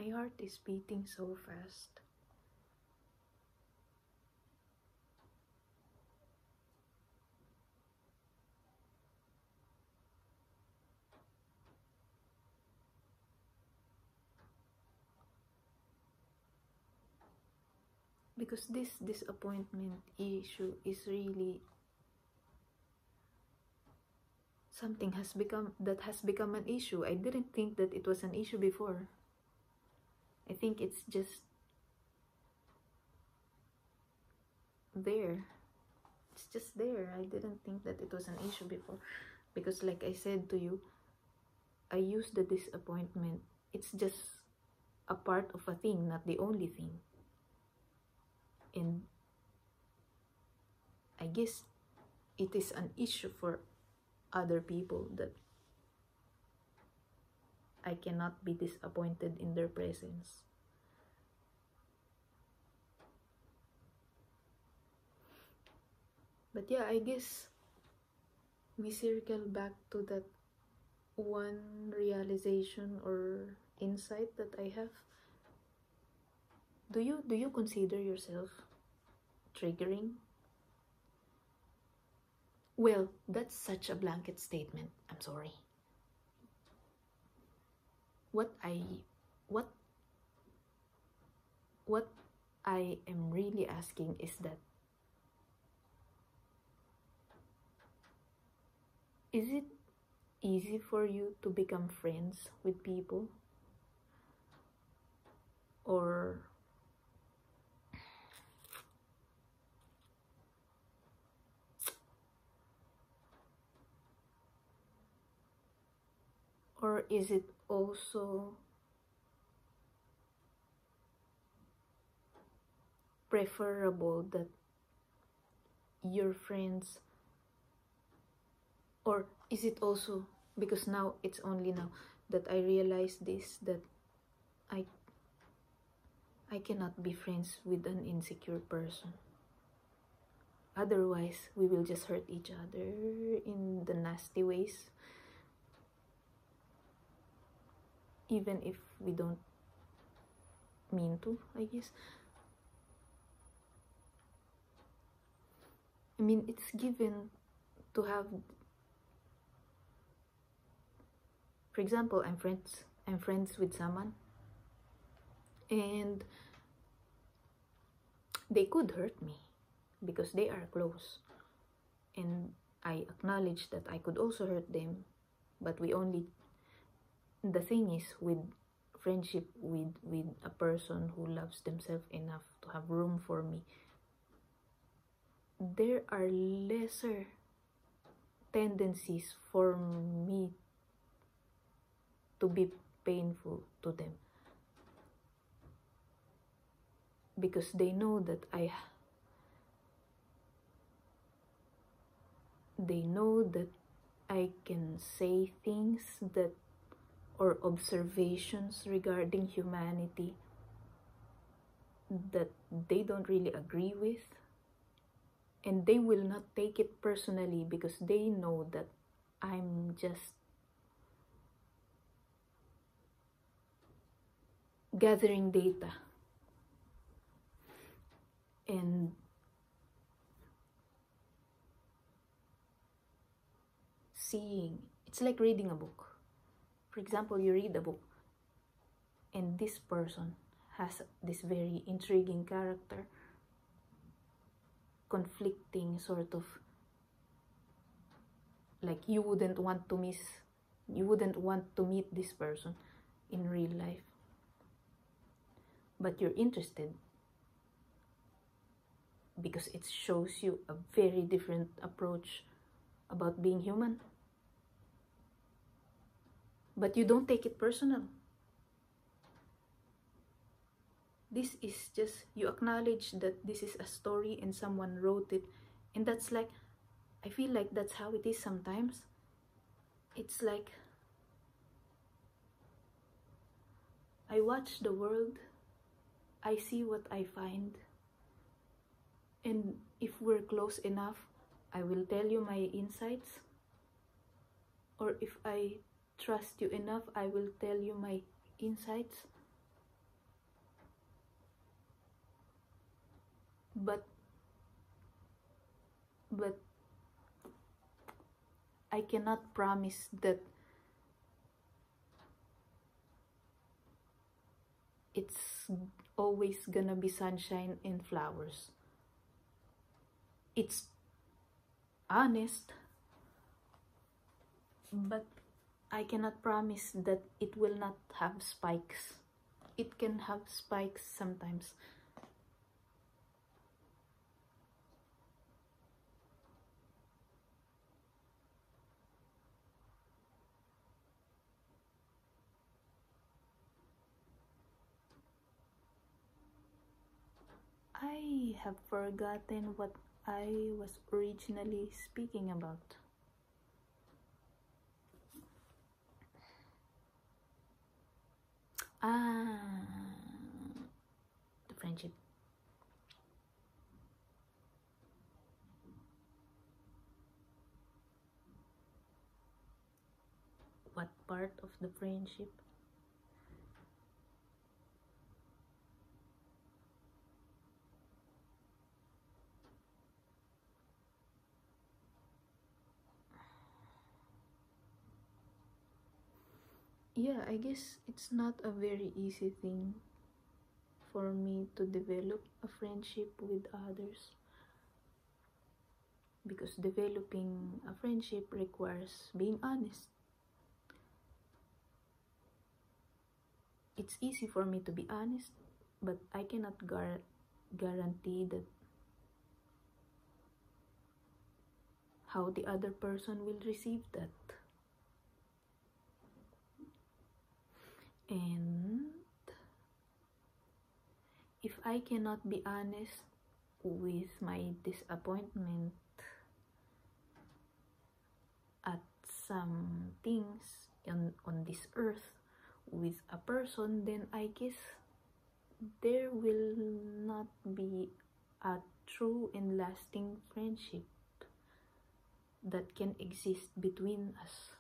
My heart is beating so fast. Because this disappointment issue is really something has become an issue. I didn't think that it was an issue before. I think it's just there. It's just there. I didn't think that it was an issue before. Because like I said to you, I use the disappointment. It's just a part of a thing, not the only thing. And I guess it is an issue for other people that I cannot be disappointed in their presence. But yeah, I guess we circle back to that one realization or insight that I have. Do you consider yourself triggering? Well, that's such a blanket statement. I'm sorry. What I am really asking is that, is it easy for you to become friends with people? Or is it also preferable that your friends, or is it also, because now it's only now that I realize this, that I cannot be friends with an insecure person. Otherwise, we will just hurt each other in the nasty ways, even if we don't mean to, I guess. I mean, it's given to have, for example, I'm friends with someone, and they could hurt me because they are close, and I acknowledge that I could also hurt them. But the thing is, with friendship with a person who loves themselves enough to have room for me, there are lesser tendencies for me to be painful to them, because they know that I can say things that, or observations regarding humanity, that they don't really agree with, and they will not take it personally because they know that I'm just gathering data and seeing. It's like reading a book. For example, you read a book and this person has this very intriguing character, conflicting sort of, like you wouldn't want to meet this person in real life, but you're interested because it shows you a very different approach about being human. But you don't take it personal. This is just, you acknowledge that this is a story and someone wrote it, and that's like, I feel like that's how it is sometimes. It's like, I watch the world, I see what I find, and if we're close enough, I will tell you my insights, or if I trust you enough, I will tell you my insights. but I cannot promise that it's always gonna be sunshine and flowers. It's honest, but I cannot promise that it will not have spikes. It can have spikes sometimes. I have forgotten what I was originally speaking about. The friendship. What part of the friendship? Yeah, I guess it's not a very easy thing for me to develop a friendship with others, because developing a friendship requires being honest. It's easy for me to be honest, but I cannot guarantee that how the other person will receive that. And if I cannot be honest with my disappointment at some things on this earth with a person, then I guess there will not be a true and lasting friendship that can exist between us.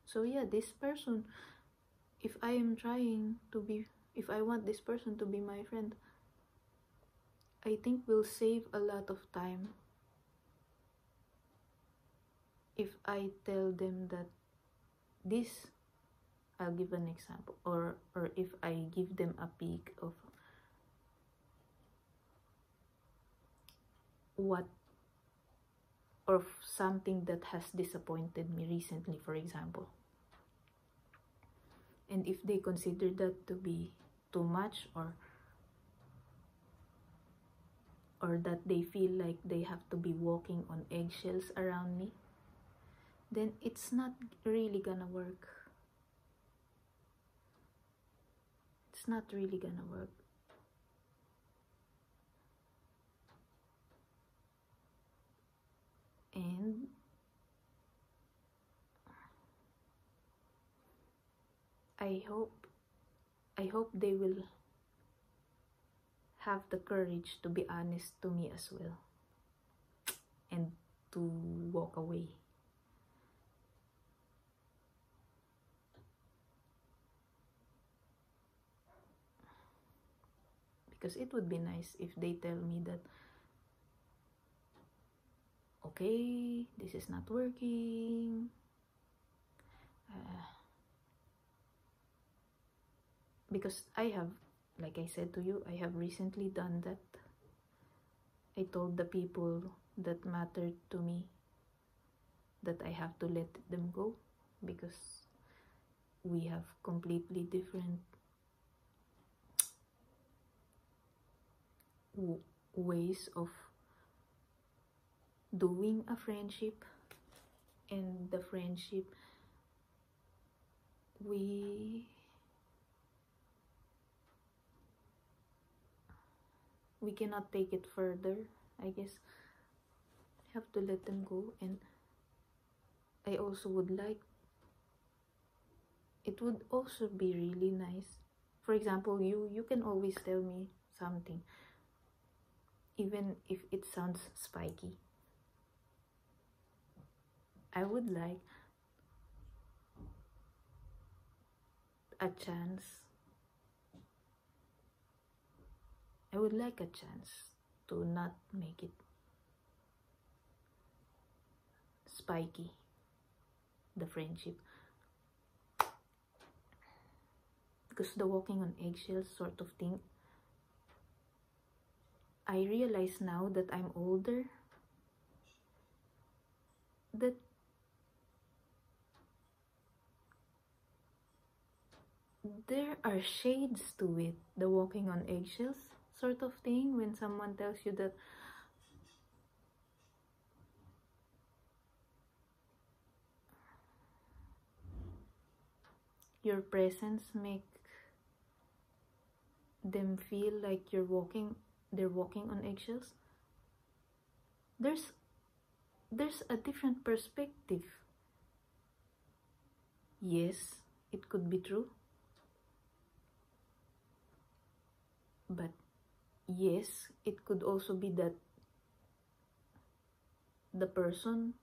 So yeah, this person, if I want this person to be my friend, I think will save a lot of time if I tell them that this, I'll give an example, or if I give them a peek of what, or something that has disappointed me recently, for example. And if they consider that to be too much, or that they feel like they have to be walking on eggshells around me, then it's not really gonna work. It's not really gonna work. And I hope they will have the courage to be honest to me as well, and to walk away. Because it would be nice if they tell me that, okay, this is not working, because I have, like I said to you, I have recently done that. I told the people that mattered to me that I have to let them go, because we have completely different ways of doing a friendship, and the friendship we cannot take it further. I guess I have to let them go. And I also would like, it would also be really nice, for example, you can always tell me something, even if it sounds spiky. I would like a chance I would like a chance to not make it spiky, the friendship. Because the walking on eggshells sort of thing, I realize now that I'm older that there are shades to it, the walking on eggshells sort of thing, when someone tells you that your presence make them feel like they're walking on eggshells. There's a different perspective. Yes, it could be true. But yes, it could also be that the person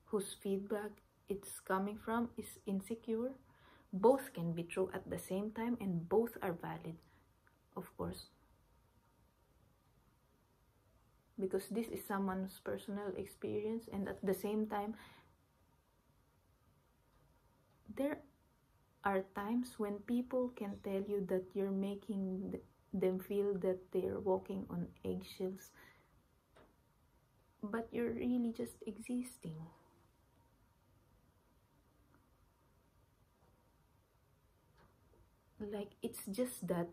whose feedback it's coming from is insecure. Both can be true at the same time, and both are valid, of course. Because this is someone's personal experience, and at the same time, there are times when people can tell you that you're making them feel that they're walking on eggshells, but you're really just existing. Like, it's just that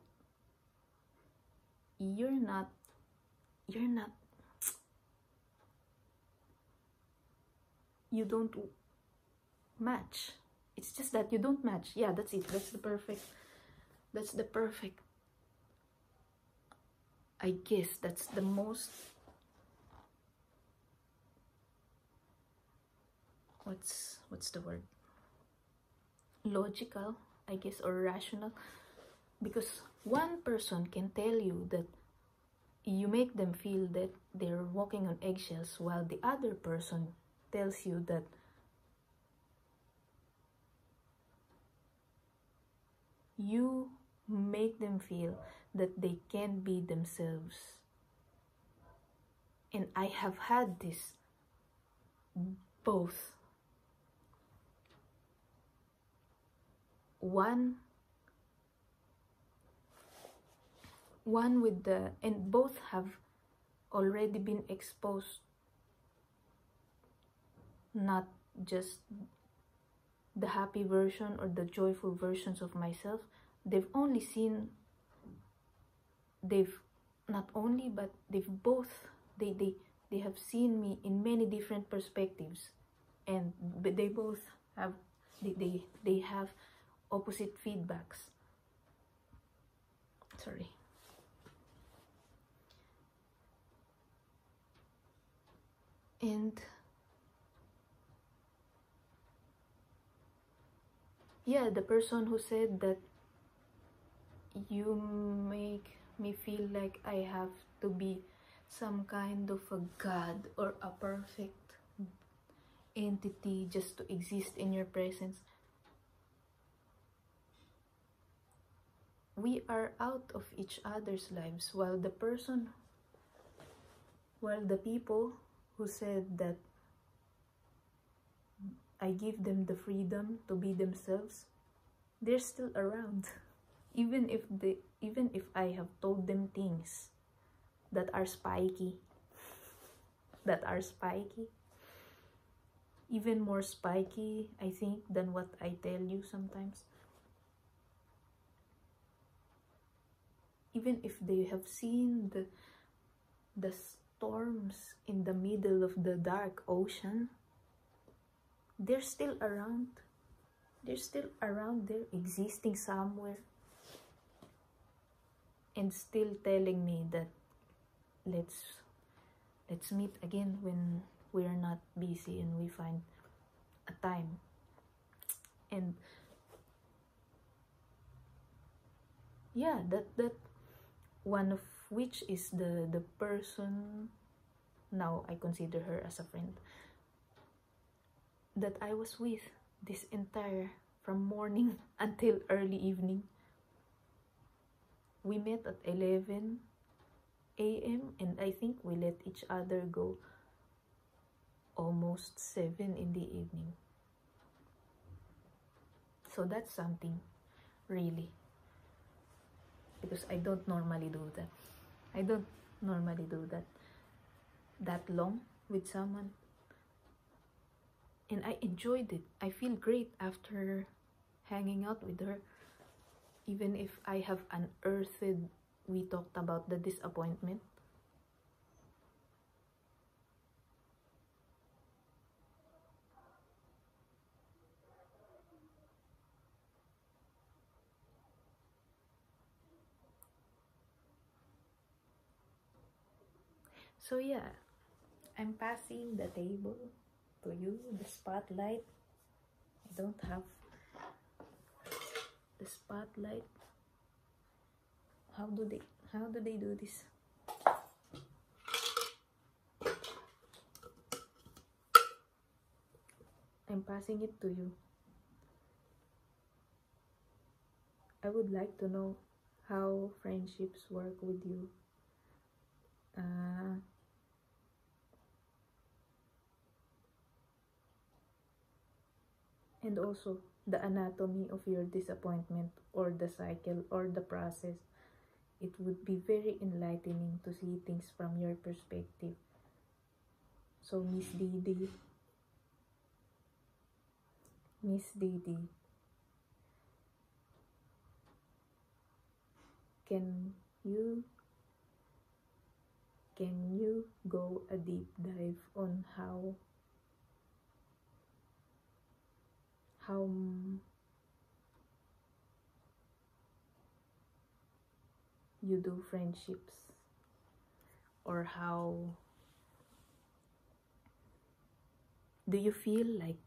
you're not you don't match. It's just that you don't match. Yeah, that's it. That's the perfect I guess that's the most what's the word, logical, I guess, or rational. Because one person can tell you that you make them feel that they're walking on eggshells, while the other person tells you that you make them feel that they can be themselves. And I have had this both. One with the, and both have already been exposed, not just the happy version or the joyful versions of myself. They've not only, but they've both, they have seen me in many different perspectives, and they both have, they have opposite feedbacks. Sorry. And yeah, the person who said that you make me feel like I have to be some kind of a god or a perfect entity just to exist in your presence. We are out of each other's lives, while the people who said that I give them the freedom to be themselves, they're still around. Even if I have told them things that are spiky, even more spiky, I think, than what I tell you sometimes. Even if they have seen the storms in the middle of the dark ocean, they're still around. They're still around there, existing somewhere, and still telling me that let's meet again when we're not busy and we find a time. And yeah, that one of which is the person, now I consider her as a friend, that I was with this entire, from morning until early evening. we met at 11 a.m. and I think we let each other go almost 7 in the evening. So that's something, really, because I don't normally do that. I don't normally do that long with someone. And I enjoyed it. I feel great after hanging out with her. Even if I have unearthed, we talked about the disappointment. So yeah, I'm passing the table to you, the spotlight. I don't have the spotlight. How do they do this? I'm passing it to you. I would like to know how friendships work with you. And also the anatomy of your disappointment, or the cycle, or the process. It would be very enlightening to see things from your perspective. So Miss Didi, can you go a deep dive on how you do friendships, or how do you feel like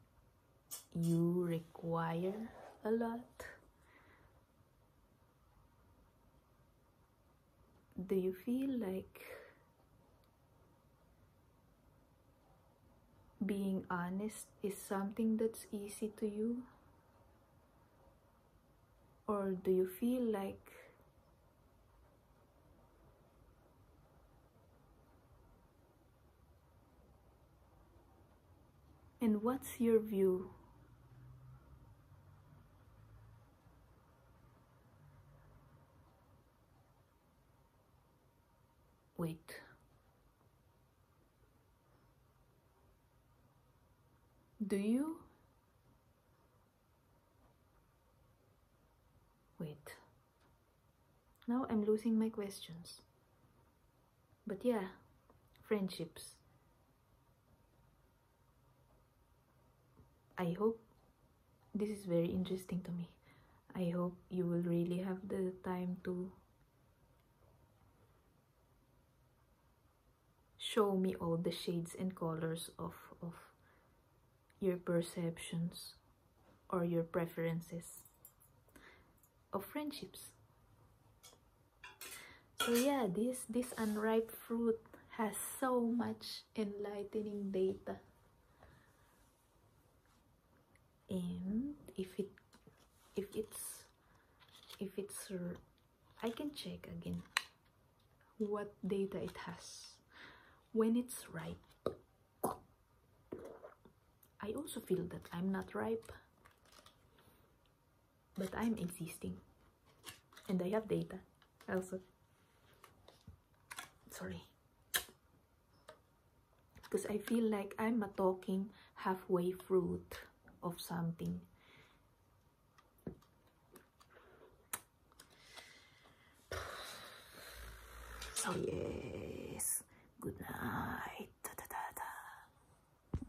you require a lot? Do you feel like being honest is something that's easy to you? Or do you feel like and what's your view? Wait. Do you? Wait. Now I'm losing my questions. But yeah, friendships. I hope this is very interesting to me. I hope you will really have the time to show me all the shades and colors of your perceptions or your preferences of friendships. So yeah, this unripe fruit has so much enlightening data. And if it's I can check again what data it has when it's ripe. I also feel that I'm not ripe, but I'm existing and I have data also. Sorry, because I feel like I'm a talking halfway fruit of something. So yeah,